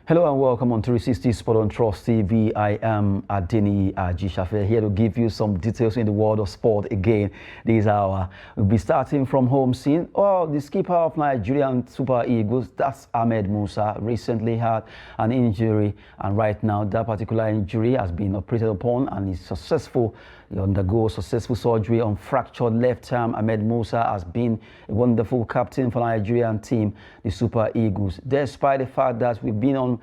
Hello and welcome on 360 Sport on Trust TV. I am Adeni Ajishafe here to give you some details in the world of sport. Again, this hour we'll be starting from home scene. Well, the skipper of Nigerian Super Eagles, that's Ahmed Musa, recently had an injury, and right now that particular injury has been operated upon and is successful. He undergoes successful surgery on fractured left arm. Ahmed Musa has been a wonderful captain for Nigerian team, the Super Eagles. Despite the fact that we've been on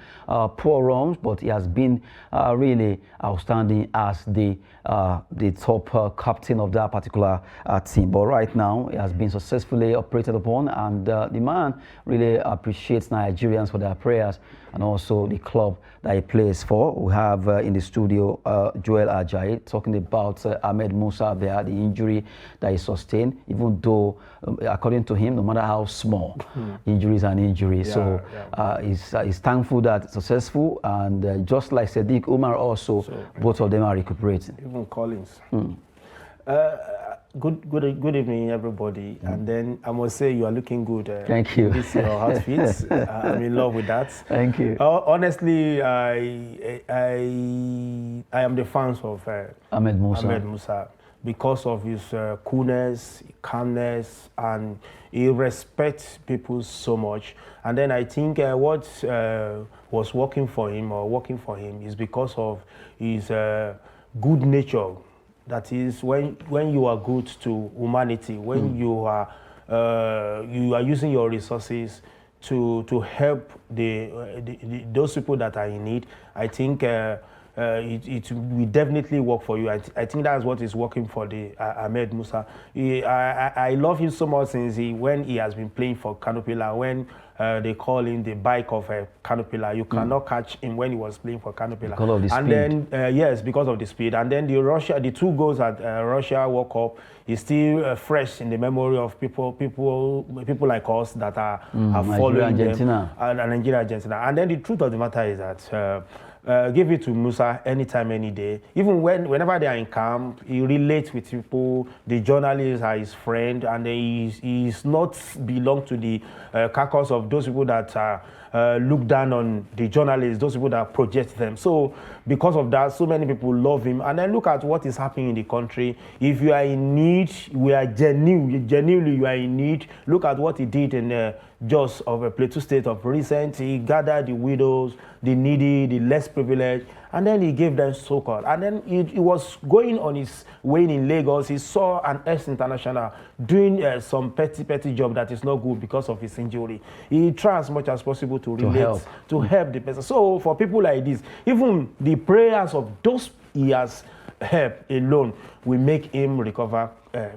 poor runs, but he has been really outstanding as the top captain of that particular team. But right now, he has been successfully operated upon, and the man really appreciates Nigerians for their prayers and also the club that he plays for. We have in the studio Joel Ajayi talking about Ahmed Musa there, the injury that he sustained, even though, according to him, no matter how small, injury is an injury. He's thankful that it's successful, and just like Sadiq Umar also, both of them are recuperating. Even Collins. Good evening, everybody. And then I must say you are looking good. Thank you. This your outfit. I'm in love with that. Thank you. Honestly, I am the fans of Ahmed Musa because of his coolness, calmness, and he respects people so much. And then I think what was working for him is because of his good nature. That is, when you are good to humanity, when you are using your resources to help those people that are in need, I think it will definitely work for you. I think that's what is working for the Ahmed Musa. I love him so much since when he has been playing for Canopilla, when they call him the bike of Canopilla. You cannot catch him when he was playing for Canopilla. Because of the speed. And then, yes, because of the speed. And then the 2 goals at Russia World Cup is still fresh in the memory of people like us that are following Argentina. And Nigeria, Argentina. And then the truth of the matter is that give it to Musa anytime, any day. Even whenever they are in camp, he relates with people. The journalists are his friend, and he's not belong to the carcass of those people that look down on the journalists, those people that project them. So because of that, so many people love him. And then look at what is happening in the country. If you are in need, we are genuinely you are in need. Look at what he did in Jos of a Plateau State of recent. He gathered the widows, the needy, the less privileged, and then he gave them so-called. And then he was going on his way in Lagos. He saw an ex-international doing some petty job that is not good because of his injury. He tried as much as possible to relate, to help the person. So for people like this, even the prayers of those he has helped alone will make him recover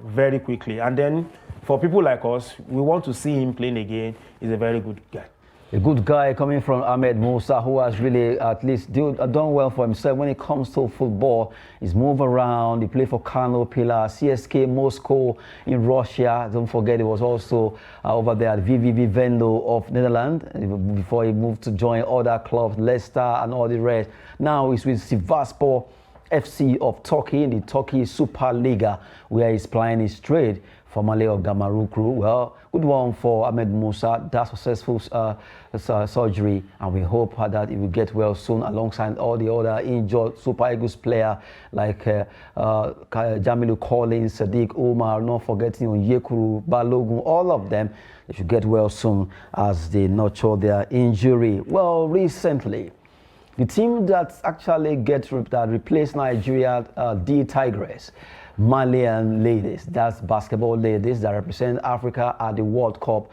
very quickly. And then for people like us, we want to see him playing again. He's a very good guy. A good guy coming from Ahmed Musa, who has really at least done well for himself when it comes to football. He's moved around. He played for Canopilla, CSK Moscow in Russia. Don't forget, he was also over there at VVV Venlo of Netherlands before he moved to join other clubs, Leicester and all the rest. Now he's with Sivasspor FC of Turkey in the Turkey Super Liga, where he's playing his trade, formerly of Gamarukru. Well, good one for Ahmed Musa. That successful surgery, and we hope that he will get well soon alongside all the other injured Super Eagles players like Jamilu Collins, Sadiq Umar, not forgetting Onyekuru, Balogun, all of them. They should get well soon as they nurture their injury. Well, recently, the team that actually replaced Nigeria, the Tigress, Malian ladies, that's basketball ladies that represent Africa at the World Cup,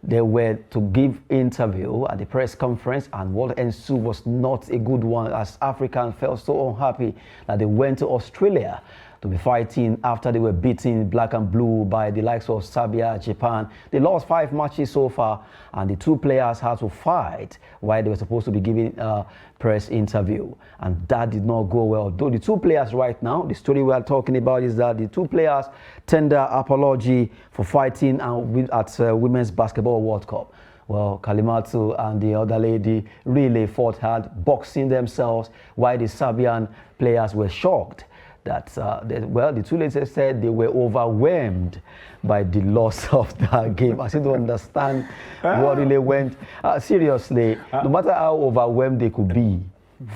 they were to give interview at the press conference, and what ensued was not a good one, as Africans felt so unhappy that they went to Australia to be fighting after they were beaten black and blue by the likes of Serbia, Japan. They lost 5 matches so far, and the 2 players had to fight while they were supposed to be giving a press interview, and that did not go well. Though the 2 players right now, the story we are talking about is that the 2 players tender apology for fighting at Women's Basketball World Cup. Well, Kalimatu and the other lady really fought hard, boxing themselves, while the Serbian players were shocked that, the two ladies said they were overwhelmed by the loss of that game. I still don't understand what really went. Seriously, no matter how overwhelmed they could be,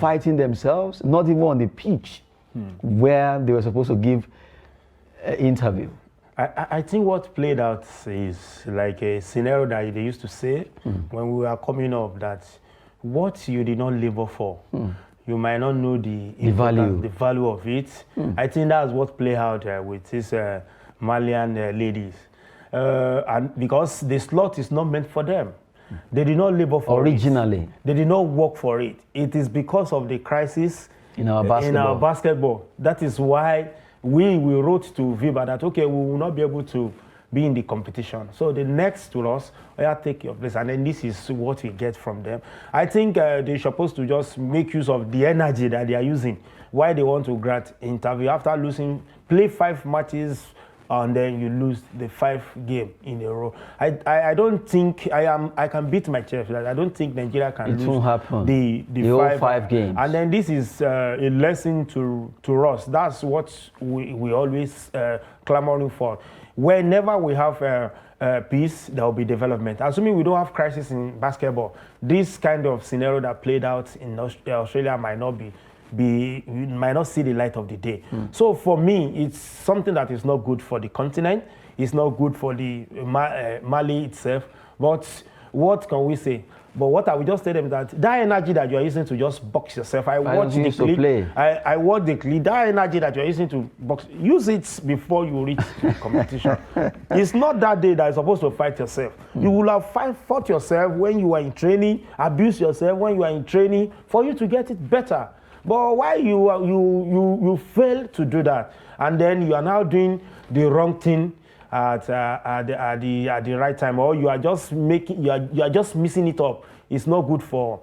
fighting themselves, not even on the pitch where they were supposed to give an interview. I think what played out is like a scenario that they used to say when we were coming up, that what you did not labor for, you might not know the value of it. I think that's what played out with these Malian ladies. And because the slot is not meant for them. They did not labor for originally. it. They did not work for it. It is because of the crisis in our basketball. That is why we wrote to Viva that, okay, we will not be able to be in the competition. So the next to us, take your place. And then this is what we get from them. I think they're supposed to just make use of the energy that they are using. Why they want to grant interview after losing, play 5 matches, and then you lose the 5th game in a row. I don't think I can beat my chest. I don't think Nigeria can lose the 5 games. And then this is a lesson to us. That's what we always clamoring for. Whenever we have peace, there will be development. Assuming we don't have crisis in basketball, this kind of scenario that played out in Australia might not might not see the light of the day. So for me, it's something that is not good for the continent. It's not good for the Mali itself. But what can we say? But what I will just tell them that energy that you are using to just box yourself, I watch the clip. I watch the clip. That energy that you are using to box, use it before you reach the competition. It's not that day that you're supposed to fight yourself. You will have fought yourself when you are in training, abuse yourself when you are in training for you to get it better. But why you fail to do that, and then you are now doing the wrong thing at the right time, or you are just missing it up. It's not good for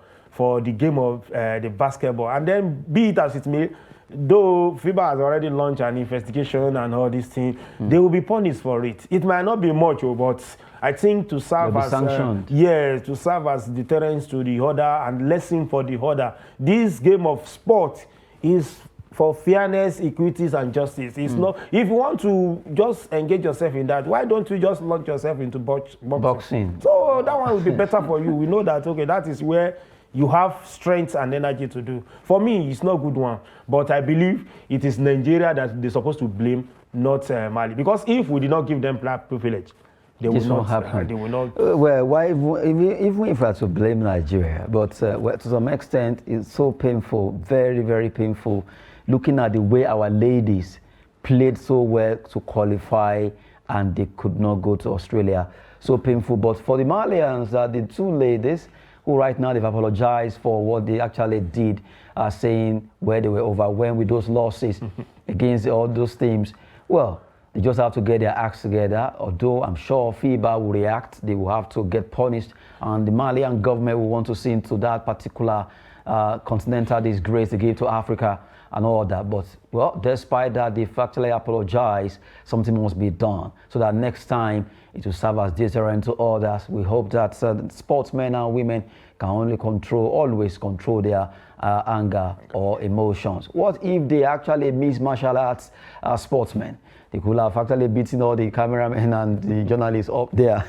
the game of the basketball. And then be it as it may, though FIBA has already launched an investigation and all these things, they will be punished for it. It might not be much, but I think to serve as to serve as deterrence to the other and lesson for the other. This game of sport is for fairness, equities, and justice. It's not. If you want to just engage yourself in that, why don't you just launch yourself into boxing? So that one will be better for you. We know that, okay, that is where you have strength and energy to do. For me, it's not a good one. But I believe it is Nigeria that they're supposed to blame, not Mali. Because if we did not give them black privilege, they will not happen. They will not. Well, why even if I had to blame Nigeria, but well, to some extent, it's so painful, very, very painful, looking at the way our ladies played so well to qualify and they could not go to Australia. So painful. But for the Malians, the two ladies who right now they've apologized for what they actually did, saying where they were overwhelmed with those losses against all those teams. Well, they just have to get their acts together, although I'm sure FIBA will react. They will have to get punished, and the Malian government will want to see into that particular continental disgrace they gave to Africa and all that. But, well, despite that, they've actually apologized. Something must be done so that next time it will serve as deterrent to others. We hope that sportsmen and women can always control their anger or emotions. What if they actually mix martial arts sportsmen? They could have actually beaten all the cameramen and the journalists up there.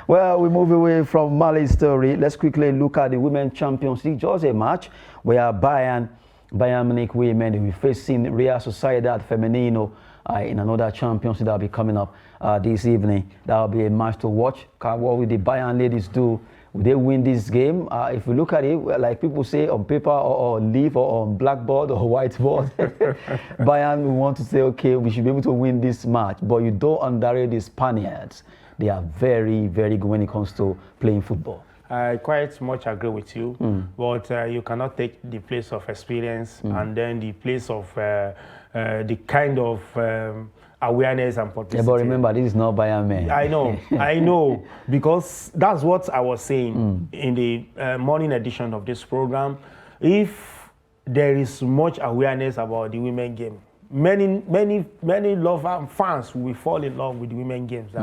Well, we move away from Mali's story. Let's quickly look at the Women's Champions League. Just a match where Bayern Munich women will be facing Real Sociedad Femenino in another Champions League that will be coming up this evening. That will be a match to watch. What will the Bayern ladies do? Will they win this game? If we look at it, like people say, on paper or on leaf or on blackboard or whiteboard, Bayern will want to say, okay, we should be able to win this match. But you don't underrate the Spaniards. They are very, very good when it comes to playing football. I quite much agree with you, but you cannot take the place of experience and then the place of the kind of awareness and publicity. Yeah, but remember, this is not Bayern men. I know, because that's what I was saying in the morning edition of this program. If there is much awareness about the women game, many lovers, fans will fall in love with the women games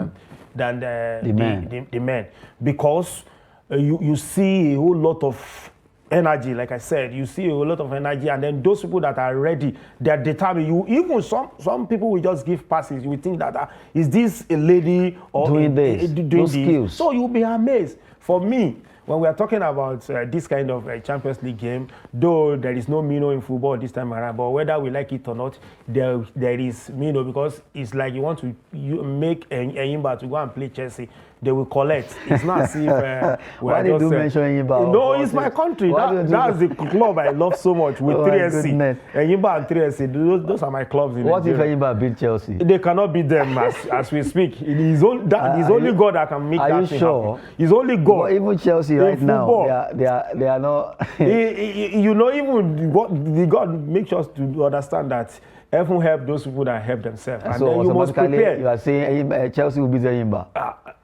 than the men, because you see a whole lot of energy, like I said. You see a lot of energy, and then those people that are ready, they're determined. You even some people will just give passes. You will think that is this a lady or doing this? Skills. So you'll be amazed. For me, when we are talking about this kind of Champions League game, though there is no Mino in football this time around, but whether we like it or not, there is Mino, because it's like you want to make Enyimba to go and play Chelsea. They will collect. It's not as if why did you mention Enyimba? No, it's my country. That's the club I love so much with 3SC. Enyimba and 3SC. Those are my clubs. What if Enyimba beat Chelsea? They cannot beat them as we speak. It's only God that can make that thing happen. Are you sure? It's only God. But even Chelsea right now, they are not. You know, even the God makes us to understand that heaven help those people that help themselves. And so then you must prepare. You are saying Chelsea will beat Enyimba.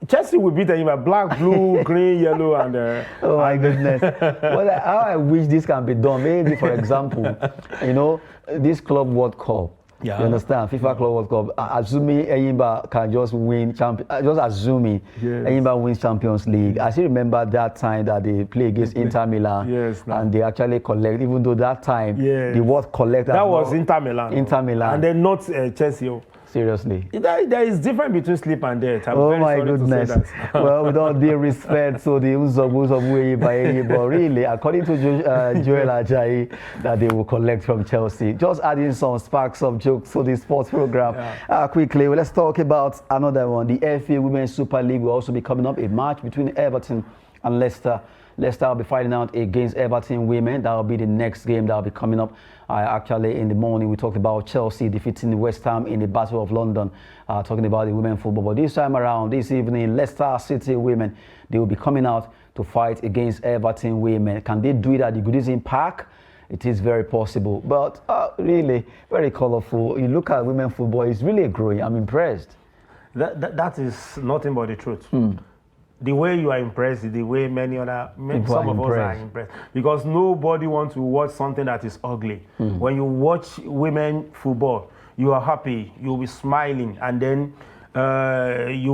Chelsea will beat Enyimba. Black, blue, green, yellow, and oh my goodness! Well, how I wish this can be done. Maybe, for example, you know, this Club World Cup. Yeah. You understand? FIFA Club World Cup. Assuming Enyimba can just win just assuming Enyimba wins Champions League. I still remember that time that they play against Inter Milan, and they actually collect. Even though that time the word collect that was Inter Milan. Inter Milan, and then not Chelsea. Seriously. There is difference between sleep and death. Oh my goodness. Well, with all due respect to the Uzobu but really, according to Joel Ajayi, that they will collect from Chelsea. Just adding some sparks of jokes to the sports program. Quickly, let's talk about another one. The FA Women's Super League will also be coming up. A match between Everton and Leicester. Leicester will be fighting out against Everton women. That will be the next game that will be coming up. Actually, in the morning, we talked about Chelsea defeating West Ham in the Battle of London, talking about the women football. But this time around, this evening, Leicester City women, they will be coming out to fight against Everton women. Can they do it at the Goodison Park? It is very possible, but really very colorful. You look at women football, it's really growing. I'm impressed. That is nothing but the truth. The way you are impressed is the way some of us are impressed. Because nobody wants to watch something that is ugly. When you watch women football, you are happy, you will be smiling, and then you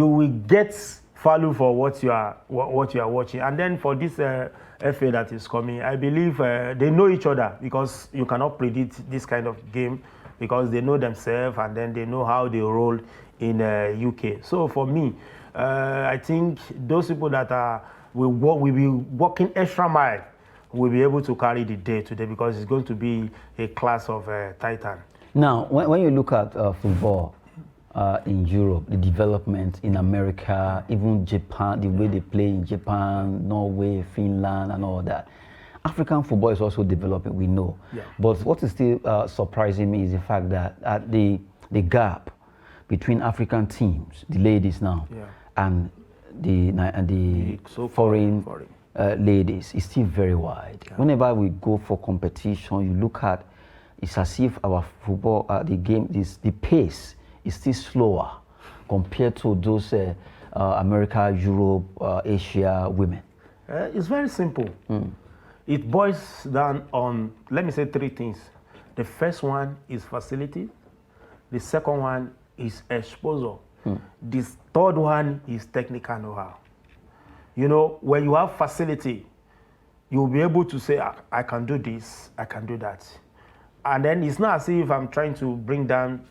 will get value for what you are watching. And then for this FA that is coming, I believe they know each other, because you cannot predict this kind of game, because they know themselves and then they know how they roll in UK. So for me, I think those people that will be working extra mile will be able to carry the day today, because it's going to be a class of titan. Now, when you look at football in Europe, the development in America, even Japan, the way they play in Japan, Norway, Finland, and all that, African football is also developing, we know. But what is still surprising me is the fact that the gap between African teams, the ladies now, and the foreign ladies is still very wide. Whenever we go for competition, you look at, it's as if our football, the game, the pace is still slower compared to those America, Europe, Asia women. It's very simple. It boils down on, let me say, three things. The first one is facility. The second one is exposure. This third one is technical know-how. You know, when you have facility, you'll be able to say, I can do this, I can do that. And then it's not as if I'm trying to bring down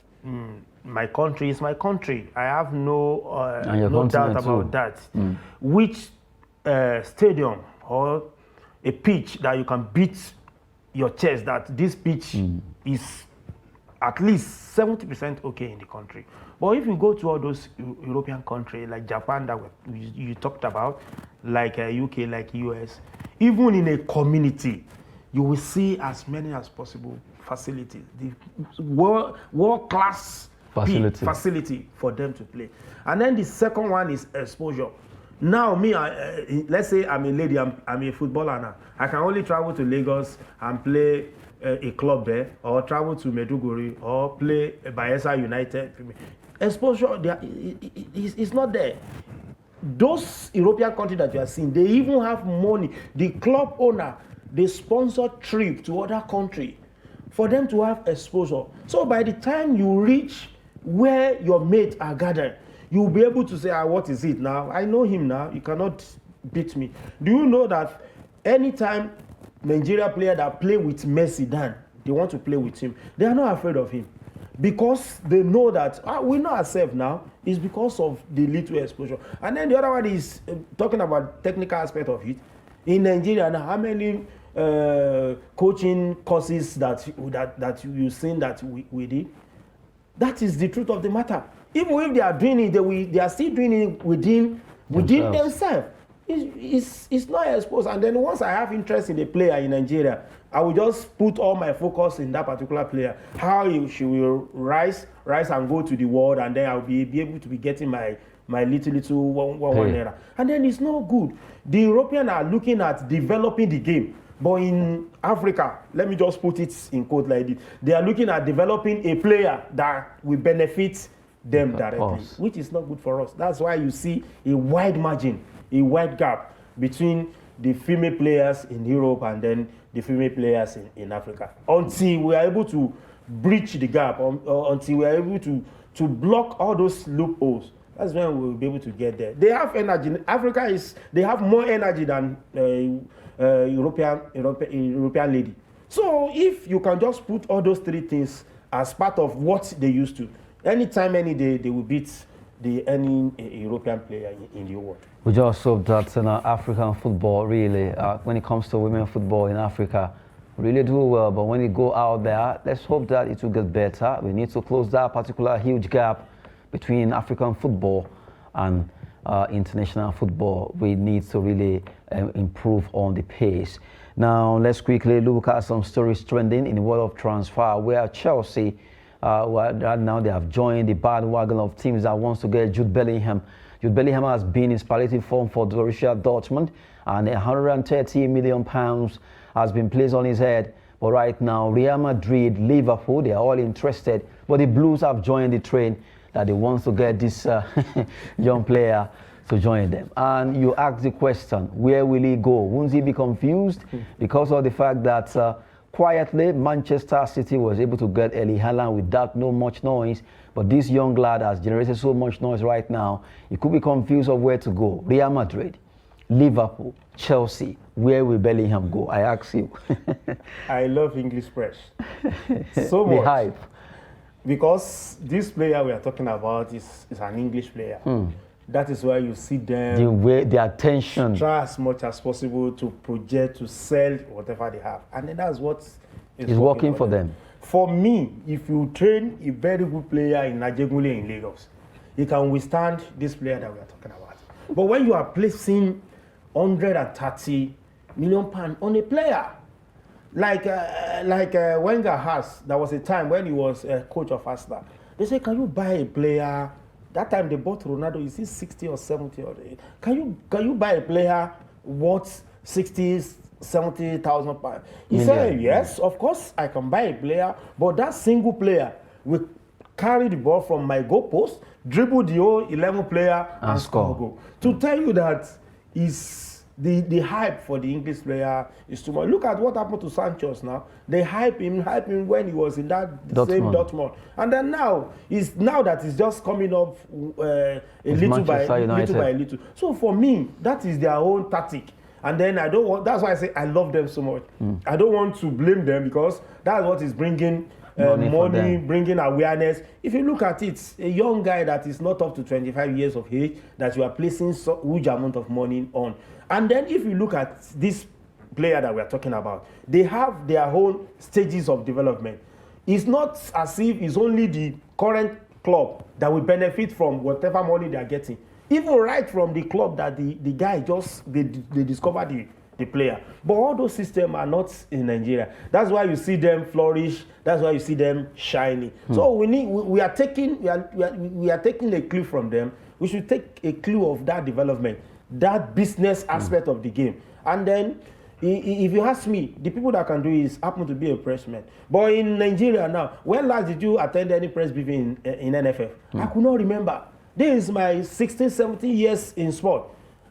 my country. It's my country. I have no doubt about that. Which stadium or a pitch that you can beat your chest that this pitch is at least 70% okay in the country. But if you go to all those European countries like Japan that you talked about, like UK, like US, even in a community, you will see as many as possible facilities, the world-class facility for them to play. And then the second one is exposure. Now, me, let's say I'm a lady, I'm a footballer now. I can only travel to Lagos and play a club there, or travel to Meduguri, or play Bayelsa United. Exposure, it's not there. Those European countries that you are seeing, they even have money. The club owner, they sponsor trip to other countries for them to have exposure. So by the time you reach where your mates are gathered, you'll be able to say, what is it now? I know him now. You cannot beat me. Do you know that anytime Nigeria player that play with Messi, then they want to play with him. They are not afraid of him because they know that we know ourselves now is because of the little exposure. And then the other one is talking about technical aspect of it. In Nigeria now, how many coaching courses that you've seen that we did? That is the truth of the matter. Even if they are doing it, they are still doing it within themselves. It's not exposed. And then once I have interest in a player in Nigeria, I will just put all my focus in that particular player. How she will rise and go to the world, and then I'll be able to be getting my little one naira. And then it's not good. The Europeans are looking at developing the game. But in Africa, let me just put it in quote like this, they are looking at developing a player that will benefit them directly, which is not good for us. That's why you see a wide margin, a wide gap between the female players in Europe and then the female players in Africa. Until we are able to breach the gap, until we are able to block all those loopholes, that's when we'll be able to get there. They have energy. They have more energy than European lady. So if you can just put all those three things as part of what they used to, anytime, any day, they will beat any European player in the world. We just hope that African football really, when it comes to women football in Africa, really do well. But when you go out there, let's hope that it will get better. We need to close that particular huge gap between African football and international football. We need to really improve on the pace. Now, let's quickly look at some stories trending in the world of transfer, where Chelsea, right now they have joined the bandwagon of teams that wants to get Jude Bellingham. Jude Bellingham has been in superlative form for Borussia Dortmund, and £130 million has been placed on his head. But right now, Real Madrid, Liverpool, they are all interested. But the Blues have joined the train that they want to get this young player to join them. And you ask the question, where will he go? Won't he be confused because of the fact that quietly Manchester City was able to get Erling Haaland without no much noise, but this young lad has generated so much noise right now, he could be confused of where to go. Real Madrid, Liverpool, Chelsea, where will Bellingham go? I ask you. I love English press so much. The hype. Because this player we are talking about is an English player. That is why you see them the attention, try as much as possible to project, to sell whatever they have, and then that's what is working for them. For me, if you train a very good player in Najegule in Lagos, he can withstand this player that we are talking about. But when you are placing £130 million on a player, like Wenger has, there was a time when he was a coach of Arsenal. They say, can you buy a player? That time they bought Ronaldo, is he 60 or 70? Can you buy a player worth 60, 70,000 pounds? He said, yes, of course I can buy a player, but that single player will carry the ball from my goalpost, dribble the whole 11 player and score a goal. To tell you that is the hype for the English player is too much. Look at what happened to Sanchez now. They hype him when he was in that same Dortmund. And then now that he's just coming up little by little. So for me, that is their own tactic. And then that's why I say I love them so much. I don't want to blame them because that's what is bringing money, bringing awareness. If you look at it, a young guy that is not up to 25 years of age, that you are placing so huge amount of money on. And then if you look at this player that we are talking about, they have their own stages of development. It's not as if it's only the current club that will benefit from whatever money they are getting. Even right from the club that the guy they discover the player. But all those systems are not in Nigeria. That's why you see them flourish. That's why you see them shining. So we are taking a clue from them. We should take a clue of that development, that business aspect of the game. And then, if you ask me, the people that can do it happen to be a pressman. But in Nigeria now, when last did you attend any press briefing in NFF? I could not remember. This is my 16, 17 years in sport.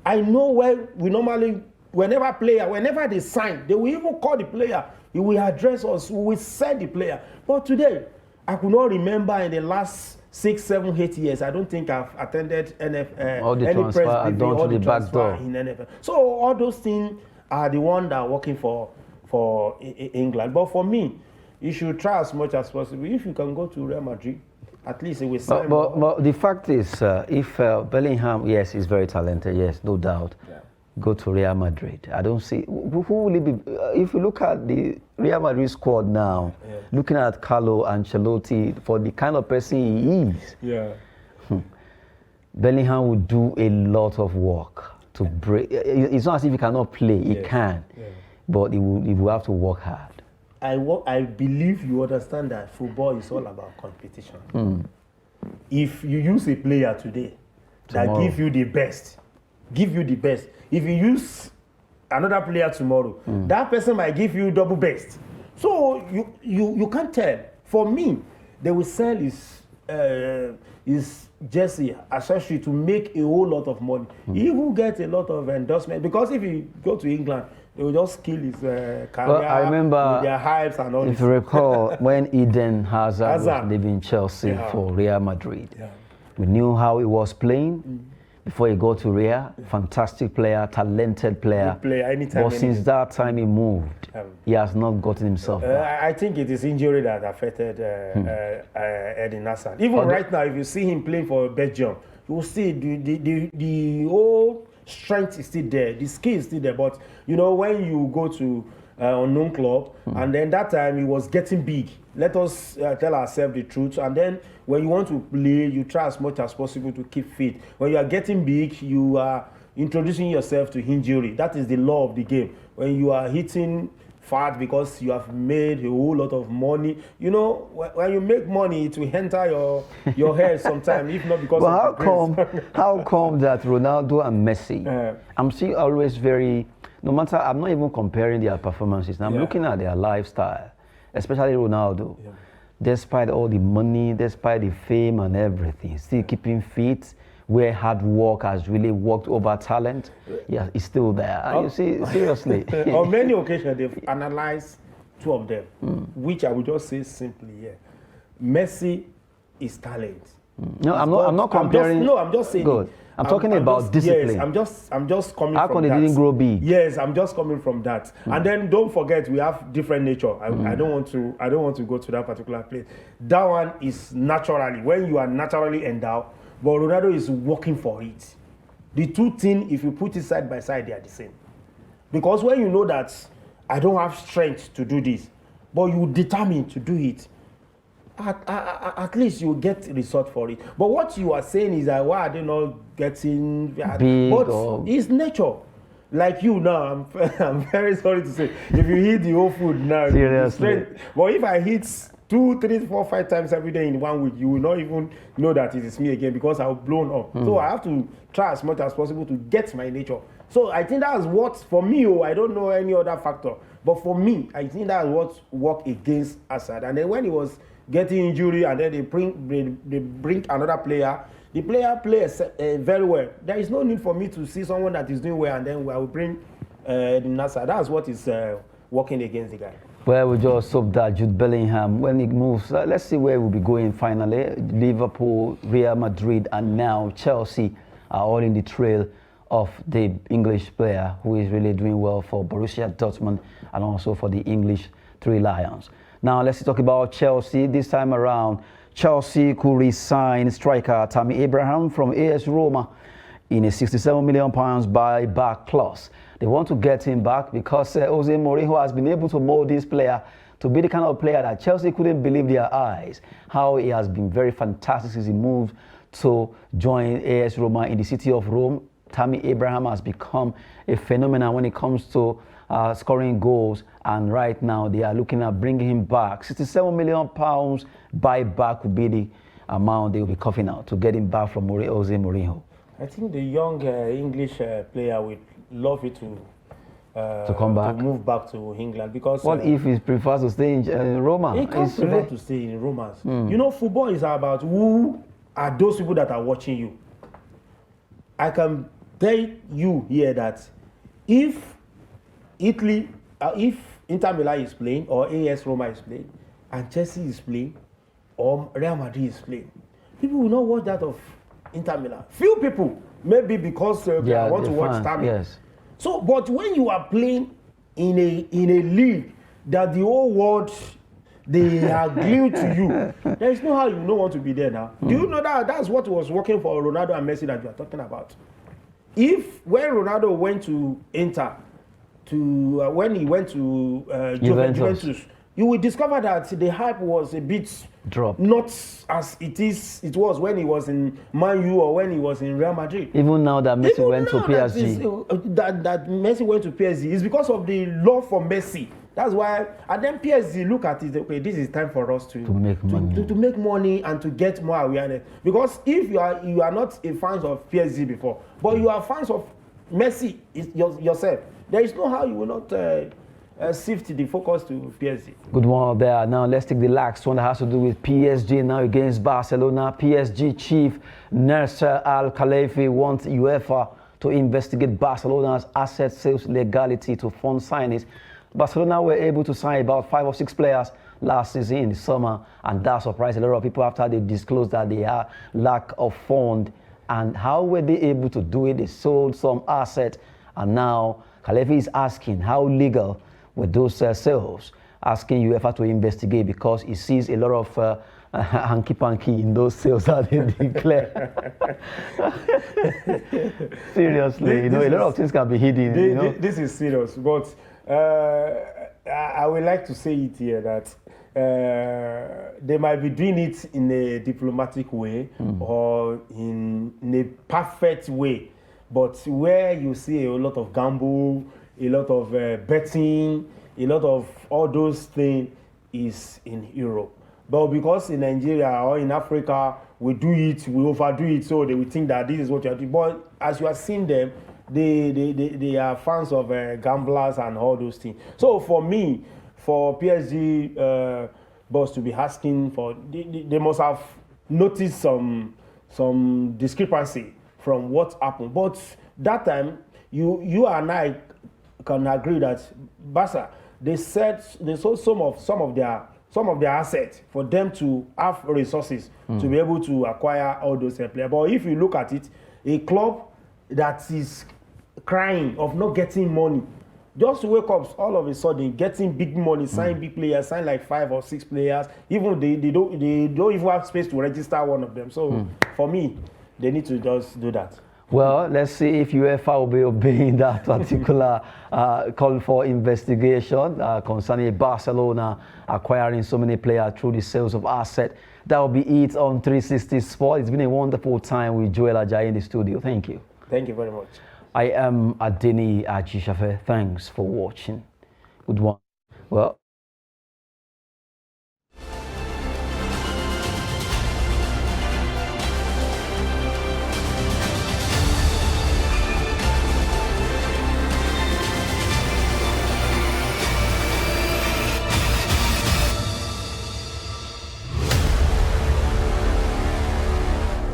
I know where we normally, whenever they sign, they will even call the player. He will address us, we will send the player. But today, I could not remember in the last 6, 7, 8 years, I don't think I've attended any press briefing, all the back door in NFL. So all those things are the ones that are working for England. But for me, you should try as much as possible. If you can go to Real Madrid, at least it will sign. But the fact is, if Bellingham, yes, is very talented, yes, no doubt. Yeah. Go to Real Madrid. I don't see who will it be. If you look at the Real Madrid squad now, looking at Carlo Ancelotti, for the kind of person he is, Bellingham will do a lot of work to break. It's not as if he cannot play; he can, but he will have to work hard. I believe you understand that football is all about competition. If you use a player today that give you the best, if you use another player tomorrow, that person might give you double best. So you can't tell. For me, they will sell his jersey accessory to make a whole lot of money. He will get a lot of endorsement, because if he go to England, they will just kill his career. Well, I remember with their hypes and all. If you recall, when Eden Hazard was leaving Chelsea for Real Madrid, we knew how he was playing. Before he got to Real, fantastic player, talented player. But since that time he moved, he has not gotten himself back. I think it is injury that affected Eden Nasser. Even right now, if you see him playing for Belgium, you will see the whole strength is still there, the skill is still there. But you know, when you go to unknown club, and then that time he was getting big. Let us tell ourselves the truth. And then when you want to play, you try as much as possible to keep fit. When you are getting big, you are introducing yourself to injury. That is the law of the game. When you are hitting fat because you have made a whole lot of money, you know, when you make money, it will enter your head sometime, if not because well, of the how come that Ronaldo and Messi, I'm still always very, no matter, I'm not even comparing their performances. I'm looking at their lifestyle, especially Ronaldo. Despite all the money, despite the fame and everything, still keeping fit, where hard work has really worked over talent, it's still there. You see, seriously. On many occasions, they've analyzed two of them, which I would just say simply here. Messi is talent. No, I'm not comparing. I'm just saying. Good. I'm talking about discipline. Yes, I'm just coming How from come that. They didn't grow big? Yes, I'm just coming from that. And then don't forget, we have different nature. I don't want to go to that particular place. That one is naturally, when you are naturally endowed, but Ronaldo is working for it. The two things, if you put it side by side, they are the same. Because when you know that I don't have strength to do this, but you determine to do it, at least you get result for it. But what you are saying is that why are they not getting big? But it's nature. Like you now, I'm very sorry to say, if you hit the whole food now, seriously. But if I hit 2, 3, 4, 5 times every day in 1 week, you will not even know that it is me again, because I've blown up. So I have to try as much as possible to get my nature. So I think that's what, for me, I don't know any other factor. But for me, I think that's what worked against Hazard. And then when he was getting injury, and then they bring another player, the player plays very well. There is no need for me to see someone that is doing well, and then I will bring Nasser. That's what is working against the guy. Well, we just hope that Jude Bellingham, when he moves, let's see where we'll be going finally. Liverpool, Real Madrid, and now Chelsea are all in the trail of the English player who is really doing well for Borussia Dortmund and also for the English Three Lions. Now, let's talk about Chelsea. This time around, Chelsea could re-sign striker Tammy Abraham from AS Roma in a £67 million buyback clause. They want to get him back because Jose Mourinho has been able to mold this player to be the kind of player that Chelsea couldn't believe their eyes. How he has been very fantastic since he moved to join AS Roma in the city of Rome. Tammy Abraham has become a phenomenon when it comes to scoring goals, and right now they are looking at bringing him back. £67 million buyback would be the amount they will be coughing out to get him back from Jose Mourinho. I think the young English player would love it to come back, to move back to England, because what if he prefers to stay in Roma? He can't prefer to stay in Roma. You know, football is about who are those people that are watching you. I can tell you here that if Inter Milan is playing, or AS Roma is playing, and Chelsea is playing, or Real Madrid is playing, people will not watch that of Inter Milan. Few people, maybe because they want to watch Tammy. Yes. So, but when you are playing in a league that the whole world, they are glued to you, there is no how you don't want to be there now. Do you know that that's what was working for Ronaldo and Messi that you are talking about? If when Ronaldo went to Inter, when he went to Juventus, you will discover that the hype was a bit drop, not as it was when he was in Man U or when he was in Real Madrid. Even now that Messi went to PSG, that Messi went to PSG is because of the love for Messi. That's why, and then PSG look at it. Okay, this is time for us to make money, to make money and to get more awareness. Because if you are not a fan of PSG before, but you are fans of Messi yourself, there is no how you will not shift the focus to PSG. Good one there. Now let's take the last one that has to do with PSG now against Barcelona. PSG chief Nasser Al-Khelaifi wants Uefa to investigate Barcelona's asset sales legality to fund signings. Barcelona were able to sign about 5 or 6 players last season in the summer, and that surprised a lot of people after they disclosed that they had lack of fund. And how were they able to do it? They sold some assets, and now Khelaifi is asking how legal were those sales, asking UEFA to investigate because he sees a lot of hanky-panky in those sales that they declare. Seriously, a lot of things can be hidden. This is serious, but I would like to say it here that they might be doing it in a diplomatic way or in a perfect way, but where you see a lot of gamble, a lot of betting, a lot of all those things is in Europe. But because in Nigeria or in Africa, we do it, we overdo it, so they will think that this is what you are doing. But as you are seeing them, they are fans of gamblers and all those things. So for me, for PSG boss to be asking for, they must have noticed some discrepancy from what happened. But that time, you and I can agree that Barca, they sold some of their assets for them to have resources to be able to acquire all those players. But if you look at it, a club that is crying of not getting money, just wake up all of a sudden getting big money, sign big players, sign like 5 or 6 players. Even they don't even have space to register one of them. So for me, they need to just do that. Well, let's see if UEFA will be obeying that particular call for investigation concerning Barcelona acquiring so many players through the sales of assets. That will be it on 360 Sport. It's been a wonderful time with Joel Ajayi in the studio. Thank you. Thank you very much. I am Adeni Ajishafe. Thanks for watching. Good one. Well.